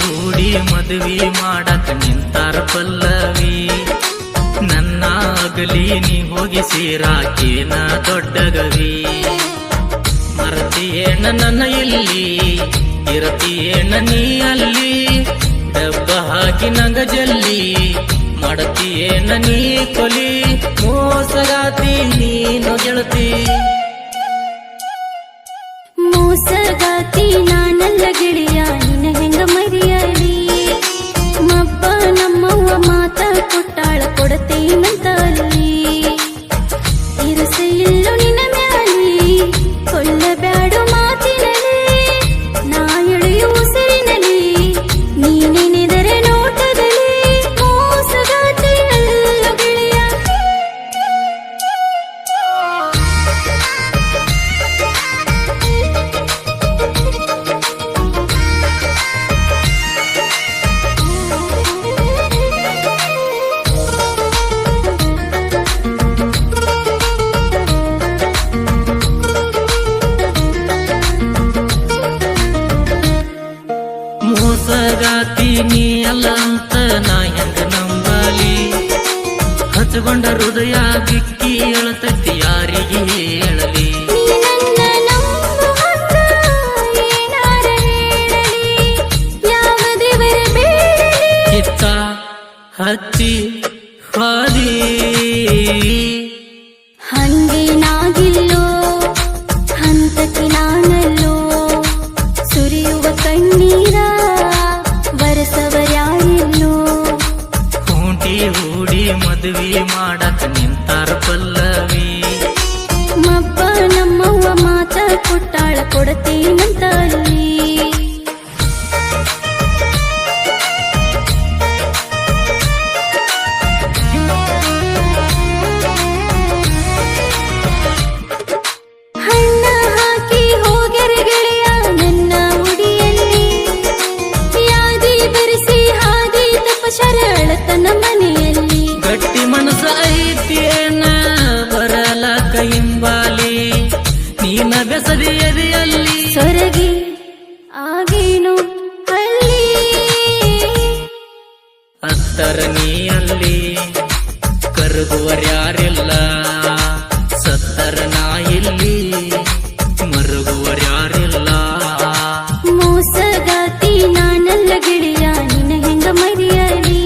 ಹೂಡಿ ಮದುವೆ ಮಾಡಕ ನಿಂತಾರ ಪಲ್ಲವಿ. ನನ್ನ ಅಗಲಿ ನೀ ಹೋಗಿ ಸೇರಾಕೇನ ದೊಡ್ಡ ಗವಿ. ಮರತಿಯೇನ ನನ್ನ ಇಲ್ಲಿ ಇರತಿಯೇನ ನೀ ಅಲ್ಲಿ. ಡಬ್ಬ ಹಾಕಿ ನಂಗ ಜಲ್ಲಿ ಮಾಡತಿಯೇನ ನೀ ಕೊಲಿ. ಮೋಸಗಾತಿ ನೀನು ಗೆಳತಿ, ಮೋಸಗಾತಿ ನಾನಲ್ಲ ಗೆಳೆಯ, ನಿನ್ನ ಹೆಂಗ ಮರಿಯಲಿ. ಮಬ್ಬ ನಮ್ಮವ್ವ ಮಾತ ಕೊಟ್ಟಾಳ ಕೊಡತೇನಂತ ಅಲ್ಲಿ. ಇರುಸೆ ಇಲ್ಲೋ ನಿನ್ನ ಮ್ಯಾಲಿ ಕೊಲ್ಲಬ್ಯಾಡು ಮಾತಿನಲ್ಲಿ. ನಾ ಎಳೆಯುವ ಉಸಿರಿನಲ್ಲಿ ನೀನೆನೆದರೆ ನೋಟದಲ್ಲಿ. ಮೋಸಗಾತಿ ಅಲ್ಲ ಗೆಳೆಯ. ಮೋಸಗಾತಿ ನೀ ಅಲ್ಲ ಅಂತ ನಾ ಹೆಂಗ ನಂಬಲಿ. ಹಚ್ಚಗೊಂಡ ಹೃದಯ ಬಿಕ್ಕಿ ಅಳತೈತಿ ಯಾರಿಗೆ ಹೇಳಲಿ. ಕಿತ್ತ ಹಚ್ಚಿ ಹಾದಿ ಹಂಗೆ ನಾಗಿಲ್ಲೋ ಹಂತಕ್ಕೆ ನಾನಲ್ಲೋ. ಸುರಿಯುವ ಕಣ್ಣೀರ ಬರಸವರ್ಯಾರಿಲ್ಲೋ. ಹೂಟಿ ಹೂಡಿ ಮದುವೆ ಮಾಡಕ ನಿಂತಾರ ಪಲ್ಲವಿ. ಮಬ್ಬ ನಮ್ಮವ್ವ ಮಾತ ಕೊಟ್ಟಾಳ ಕೊಡತೇನಂತ ಅಲ್ಲಿ. ಹಣ್ಣ ಹಾಕಿ ಹೋಗೆರೆ ಗೆಳೆಯ ನನ್ನ ಉಡಿಯಲ್ಲಿ. ಯಾದಿ ಬರೆಸಿ ಹಾದಿ ತಪಶರ ಅಳತನ ಮನೆಯಲ್ಲಿ. ಗಟ್ಟಿ ಮನಸ್ಸ ಐತಿಯೇನ ಬರಲಕ ಹಿಂಬಾಲಿ. ನೀನ ಬೆಸದಿ ಎದೆಯಲ್ಲಿ ಸೊರಗಿ ಆಗೇನು ಅಲ್ಲಿ. ಹತ್ತರ ನೀ ಅಲ್ಲಿ ಕರಗುವರ್ಯಾರಿಲ್ಲ. ಸತ್ತರ ನಾ ಇಲ್ಲಿ ಮರುಗುವರ್ಯಾರಿಲ್ಲ. ಮೋಸಗಾತಿ ನಾನಲ್ಲ ಗೆಳೆಯ, ನಿನ್ನ ಹೆಂಗ ಮರಿಯಲಿ.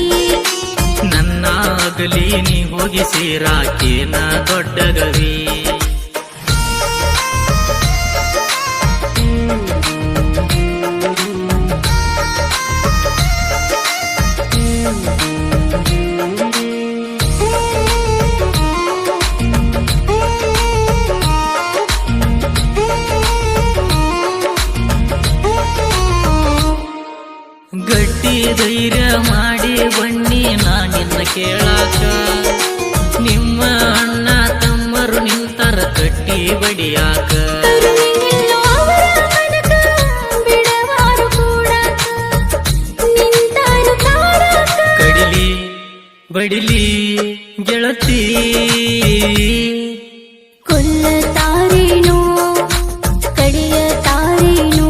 ನನ್ನ ಅಗಲಿ ನೀ ಹೋಗಿ ಸೇರಾಕೇನ ದೊಡ್ಡ ಗವಿ. ಗಟ್ಟಿ ಧೈರ್ಯ ಮಾಡಿ ಬನ್ನಿ ನಾ ನಿನ್ನ ಕೇಳಾಕ. ನಿಮ್ಮ ಅಣ್ಣ ತಮ್ಮರು ನಿಂತರ ಕಟ್ಟಿ ಬಡಿಯಾಕ. ಕರುವಿನಿಲ್ಲೋ ಅವರ ಮನಕ ಬಿಡವಾರು ಕೂಡಾಕ. ನಿಂತಾರು ಕಾಡಾಕ. ಕಡಿಲಿ ಬಡಿಲಿ ಗೆಳತಿ ಕೊಲ್ಲತಾರೇನೋ ಕಡಿಯತಾರೇನೋ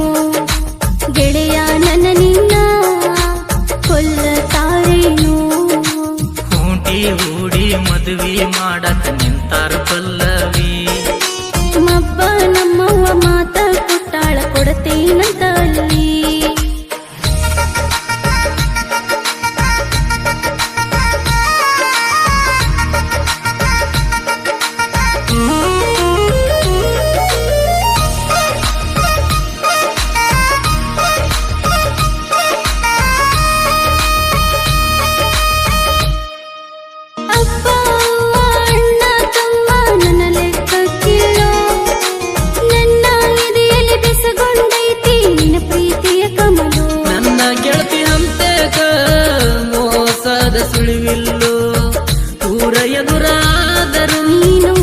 ಗೆಳೆಯ ನನ್ನ ನಿನ್ನ ಕೊಲ್ಲತಾರೇನೋ. ಹೂಟಿ ಹೂಡಿ ಮದುವೆ ಮಾಡಕ ನಿಂತಾರ ಪಲ್ಲವಿ. ಮಬ್ಬ ನಮ್ಮವ್ವ ಮಾತ ಕೊಟ್ಟಾಳ ಕೊಡತೇನಂತ ಅಲ್ಲಿ. ಅಪ್ಪ ಅವ್ವ ಅಣ್ಣ ತಮ್ಮ ನನ್ನ ಲೆಕ್ಕಕ್ಕಿಲ್ಲೋ. ನನ್ನ ಎದೆಯಲ್ಲಿ ಬೆಸಗೊಂಡೈತಿ ಬಂದರು ನೀನು